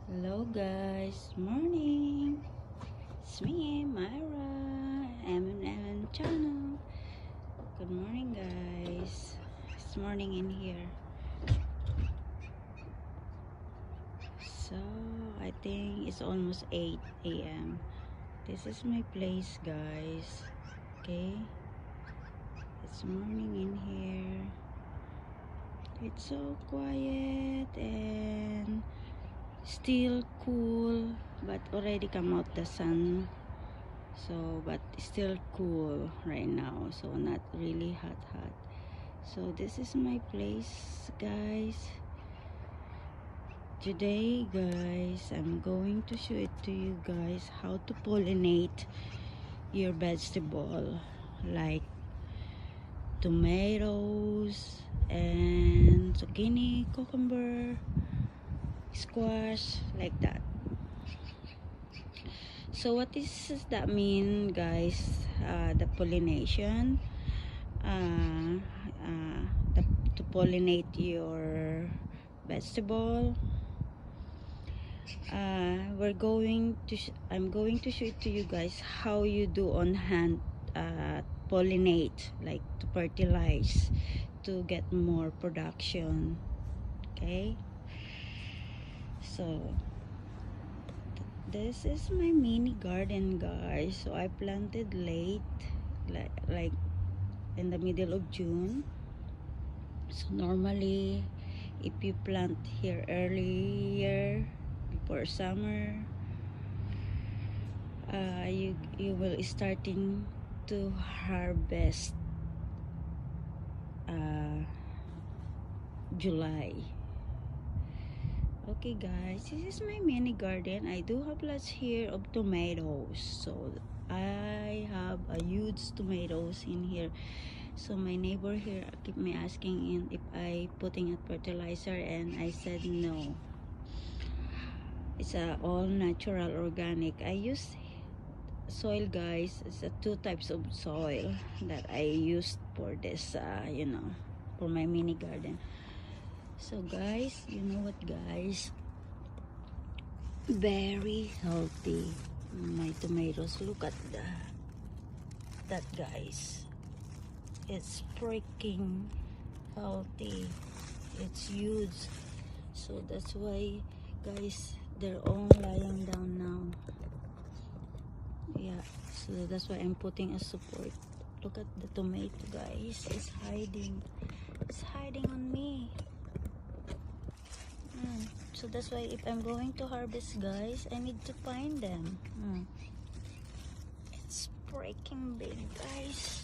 Hello guys, morning. It's me, Myra, M&M channel. Good morning guys. It's morning in here. So I think it's almost 8 a.m. This is my place guys. Okay. It's morning in here. It's so quiet and still cool, but already come out the sun, so but still cool right now, so not really hot. So this is my place guys. Today guys, I'm going to show it to you guys how to pollinate your vegetable like tomatoes and zucchini, cucumber, squash, like that. So what does that mean guys? The pollination, to pollinate your vegetable. I'm going to show it to you guys how you do on hand pollinate, like to fertilize to get more production. Okay, so this is my mini garden guys. So I planted late, like in the middle of June. So normally if you plant here earlier before summer, you will starting to harvest July. Okay guys, this is my mini garden. I do have lots here of tomatoes, so I have a huge tomatoes in here. So my neighbor here keep me asking if I putting a fertilizer, and I said no. It's all natural organic. I use soil guys. It's two types of soil that I used for this for my mini garden. So guys, you know what guys, very healthy my tomatoes. Look at that guys, it's freaking healthy, it's huge. So that's why guys, they're all lying down now. Yeah, so that's why I'm putting a support. Look at the tomato guys, it's hiding on me. So that's why if I'm going to harvest guys, I need to find them. It's freaking big guys.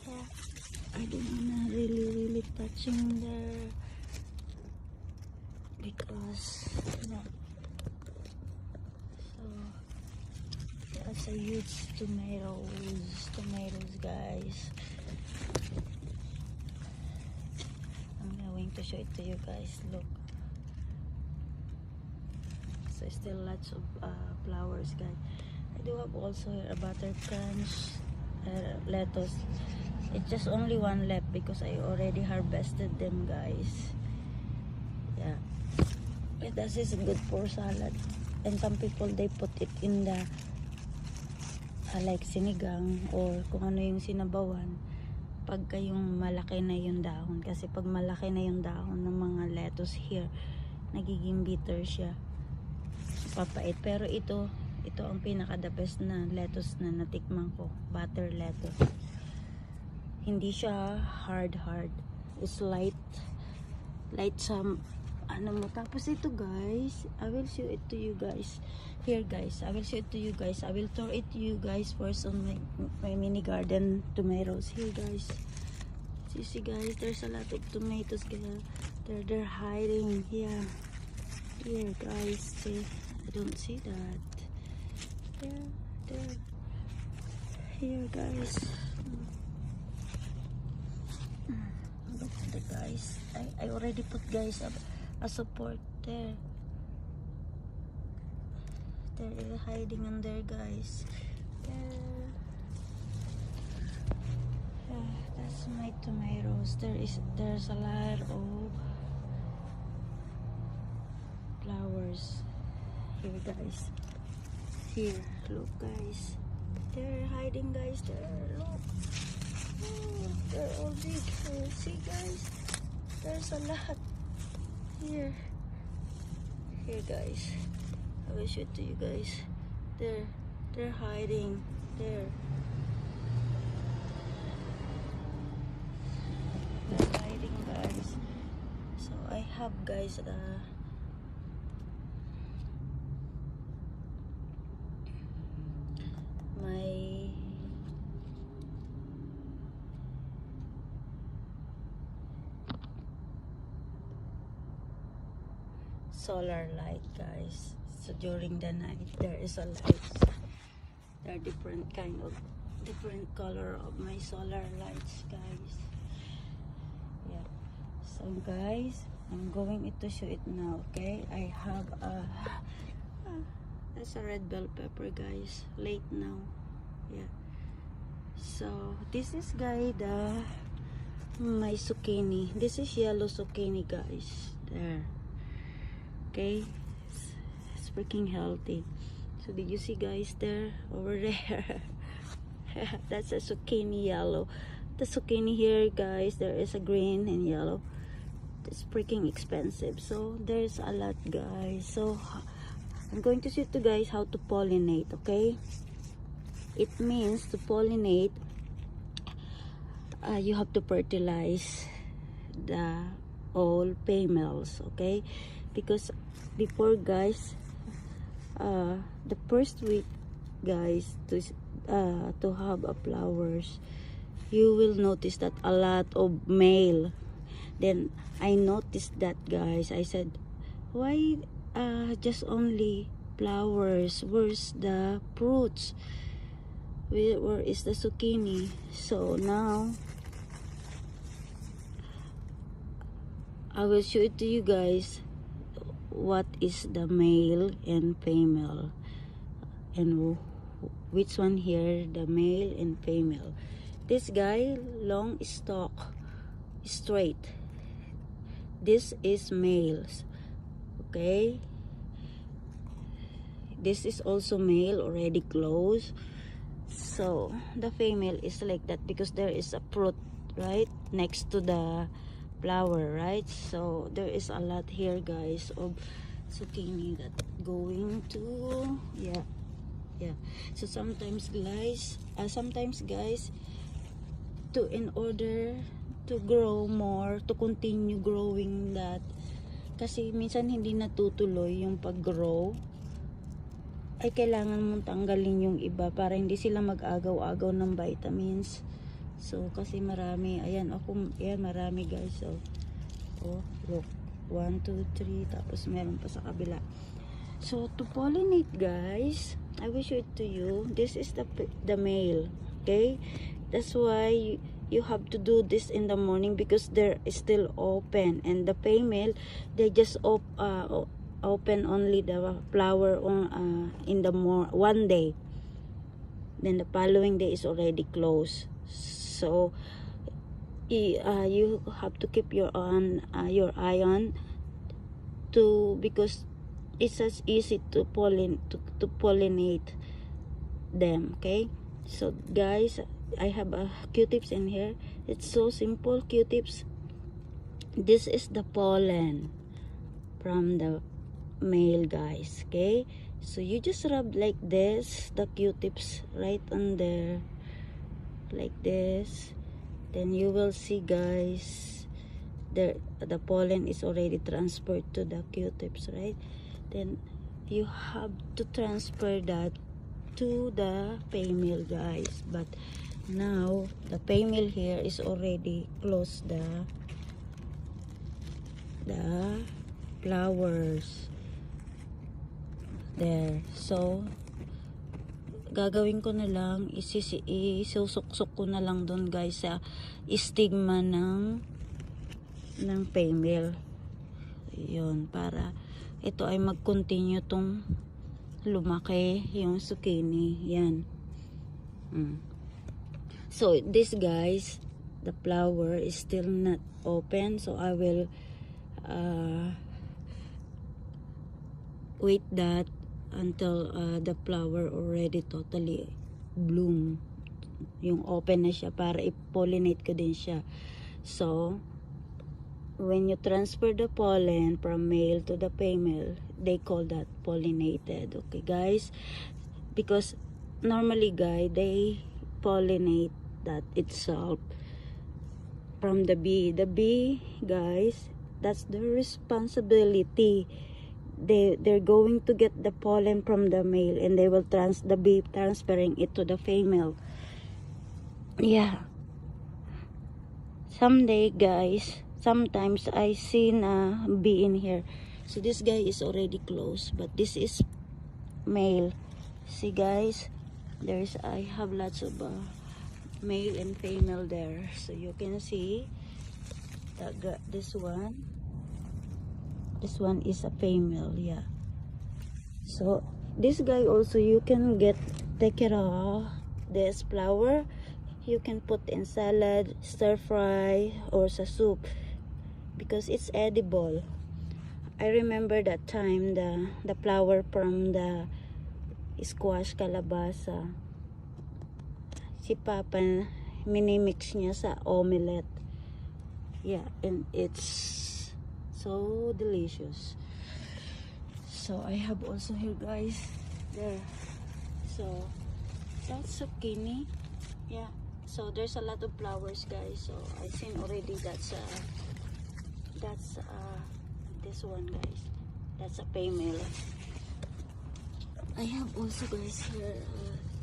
Yeah, I don't wanna really touching there because so that's a huge tomatoes guys. I'm going to show it to you guys. Look, so still lots of flowers guys. I do have also a butter crunch, lettuce. It's just only one left because I already harvested them guys. Yeah, lettuce is good for salad, and some people they put it in the like sinigang or kung ano yung sinabawan pagka yung malaki na yung dahon, kasi pag malaki na yung dahon ng mga lettuce here, nagiging bitter siya, papait. Pero ito ang pinaka the best na lettuce na natikman ko, butter lettuce. Hindi siya hard, it's light some tapos ito guys, I will show it to you guys here guys. I will show it to you guys. I will throw it to you guys first on my mini garden tomatoes here guys. See guys, there's a lot of tomatoes guys. They're hiding here guys. See, I don't see that. There here guys. Look at the guys. I already put guys a support there. They're hiding on there guys. That's my tomatoes. There's a lot of flowers here guys. Here, look guys. They're hiding guys. There, look. Oh, they're all big. See guys. There's a lot. Here. Here guys. I will show it to you guys. They're hiding. There. They're hiding guys. So I have guys my solar light guys. So during the night there is a light. There are different color of my solar lights guys. Yeah. So guys, I'm going to show it now. Okay, I have that's a red bell pepper guys. Late now. Yeah. So this is guys my zucchini. This is yellow zucchini guys. There. Okay, it's freaking healthy. So did you see guys there over there? That's a zucchini yellow. The zucchini here guys, there is a green and yellow. It's freaking expensive, so there's a lot guys. So I'm going to show you guys how to pollinate. Okay, it means to pollinate, you have to fertilize the all females. Okay, because before guys, the first week guys to have a flowers, you will notice that a lot of male. Then I noticed that guys. I said, why just only flowers? Where's the fruits? Where is the zucchini? So now I will show it to you guys what is the male and female, and which one here the male and female. This guy long stalk, straight, this is males. Okay, this is also male, already close. So the female is like that because there is a fruit right next to the flower, right? So there is a lot here guys of zucchini that going to yeah. So sometimes guys, to in order to grow more, to continue growing that, kasi minsan hindi natutuloy yung pag-grow, ay kailangan mong tanggalin yung iba para hindi sila mag-agaw-agaw ng vitamins. So kasi marami, ayan marami guys. So look, 1, 2, 3, tapos meron pa sa kabila. So to pollinate guys, I will show it to you. This is the male. Okay, that's why you have to do this in the morning because they're still open, and the female, they just open only the flower on in the one day, then the following day is already closed. So you have to keep your eye on to, because it's as easy to pollinate them. Okay, so guys, I have a Q-tips in here. It's so simple. Q-tips, this is the pollen from the male guys. Okay, so you just rub like this, the Q-tips right on there, like this. Then you will see guys, the pollen is already transferred to the Q-tips, right? Then you have to transfer that to the female guys. But now the female here is already closed the flowers there. So gagawin ko na lang, isusuksok ko na lang doon guys sa stigma ng female. Yun, para ito ay mag-continue tong lumaki yung zucchini. Yan. So this guys, the flower is still not open, so I will wait that until the flower already totally bloom, yung open na siya para i-pollinate ko din siya. So when you transfer the pollen from male to the female, they call that pollinated. Okay guys, because normally guys, they pollinate that itself from the bee. The bee guys, that's their responsibility. They're going to get the pollen from the male, and they will the bee transferring it to the female. Yeah, someday guys, sometimes I seen a bee in here. So this guy is already closed, but this is male. See guys, I have lots of male and female there, so you can see that this one is a female. Yeah, so this guy also, you can take it off this flower, you can put in salad, stir fry, or sa soup, because it's edible. I remember that time the flower from the squash, kalabasa, si Papa minimix niya sa omelette. Yeah, and it's so delicious. So I have also here guys, there, so that's zucchini. Yeah, so there's a lot of flowers guys. So I seen already that's this one guys, that's a female. I have also guys here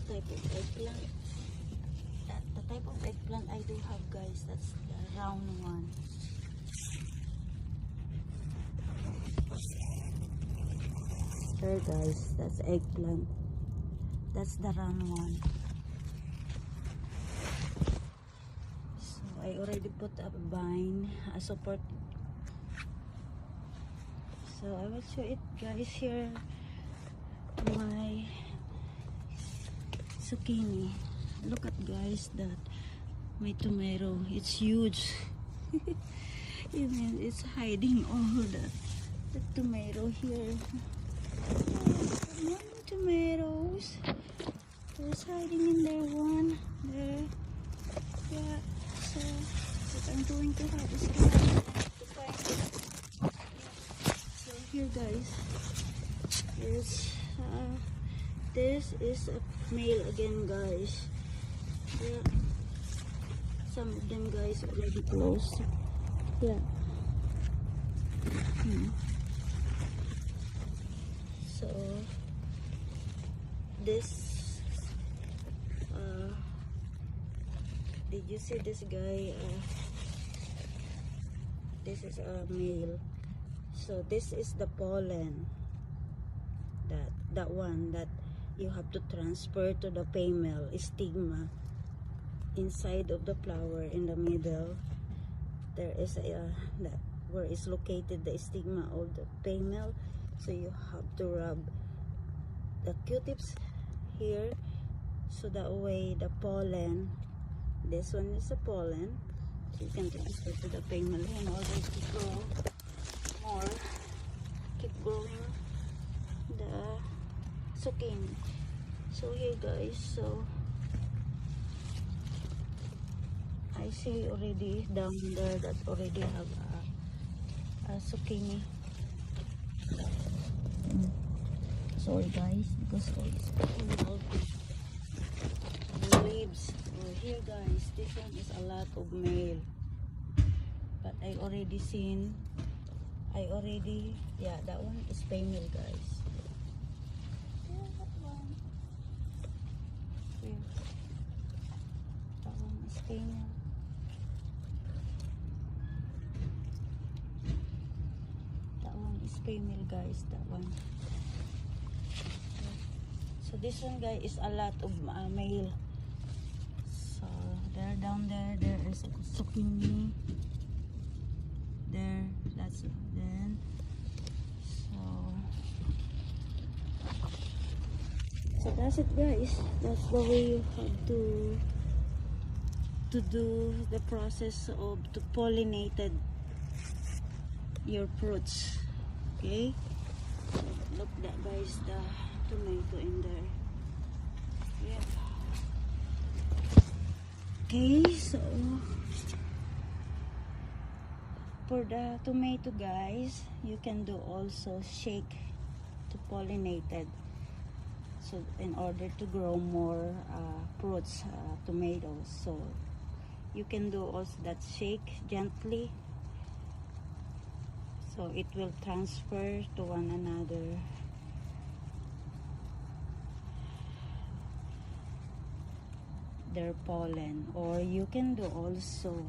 type of eggplant. The type of eggplant I do have guys, that's the round one. There guys, that's eggplant. That's the round one. So I already put a vine, a support. So I will show it guys here. My zucchini. Look at guys that my tomato. It's huge. Even it's hiding all the tomato here. One tomatoes. There's hiding in there one. There. Yeah. So what I'm going to have is to find it. So here guys. This is a male again guys. Yeah. Some of them guys already closed. Yeah. So this did you see this guy? This is a male. So this is the pollen, that one that you have to transfer to the female stigma. Inside of the flower in the middle there is that where is located the stigma of the female. So you have to rub the q-tips here, so that way the pollen, this one is the pollen, so you can transfer to the female in order to grow more, keep growing the zucchini. So here guys, so I see already down there that already have a zucchini. Sorry guys, because all the leaves. Oh, here guys, this one is a lot of male, but I already seen. Yeah, that one is female guys. Yeah, that one. Here. That one is female. Female guys, that one. So this one guys is a lot of male. So there, down there is a zucchini there, that's it. Then so that's it guys. That's the way you have to do the process of to pollinated your fruits. Okay, Look that guys, the tomato in there. Yeah. Okay, so for the tomato guys, you can do also shake to pollinate it. So in order to grow more fruits, tomatoes, so you can do also that shake gently, so it will transfer to one another. Their pollen, or you can do also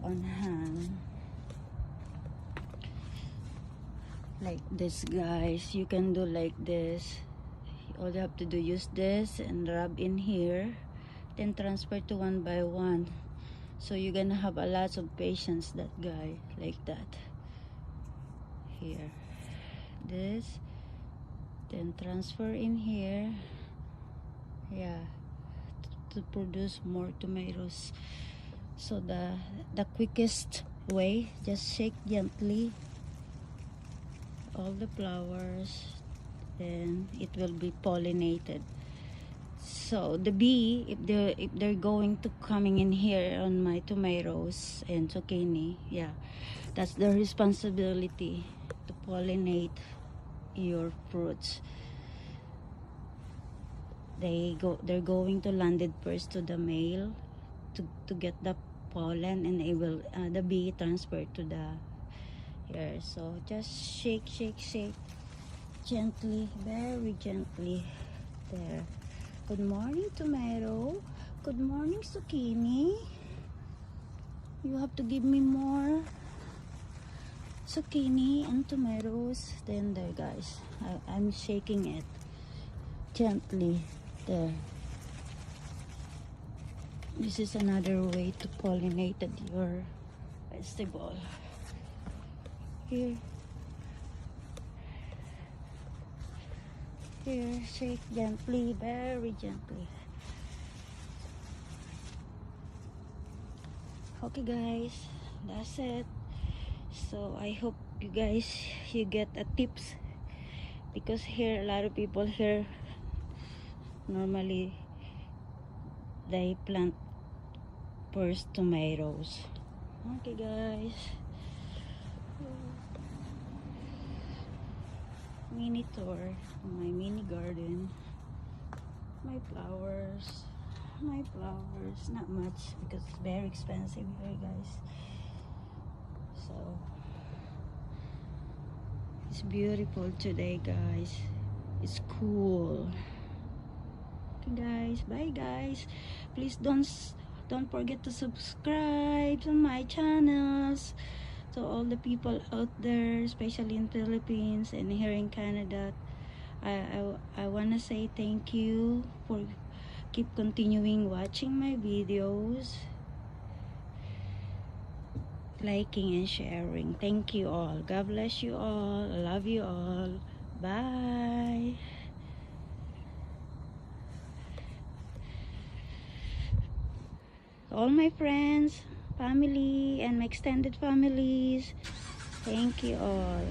on hand like this guys. You can do like this. All you have to do, use this and rub in here, then transfer to one by one. So you're gonna have a lot of patience, that guy, like that. Here, this, then transfer in here. Yeah, to produce more tomatoes. So the quickest way, just shake gently all the flowers, then it will be pollinated. So the bee, if they're going to coming in here on my tomatoes and zucchini, yeah, that's their responsibility to pollinate your fruits. They're going to land it first to the male to get the pollen, and it will the bee transfer to the here. So just shake gently, very gently. There. Good morning, tomato. Good morning, zucchini. You have to give me more zucchini and tomatoes. Then there guys, I'm shaking it gently. There. This is another way to pollinate your vegetable. Here, shake gently, very gently. Okay guys, that's it. So I hope you guys, you get a tips, because here a lot of people here normally they plant first tomatoes. Okay guys, mini tour of my mini garden. My flowers, not much because it's very expensive here guys. So it's beautiful today guys, it's cool. Okay guys, bye guys. Please don't forget to subscribe to my channels. To all the people out there, especially in Philippines and here in Canada, I wanna say thank you for keep continuing watching my videos, liking and sharing. Thank you all. God bless you all. I love you all. Bye. All my friends, family, and my extended families, thank you all.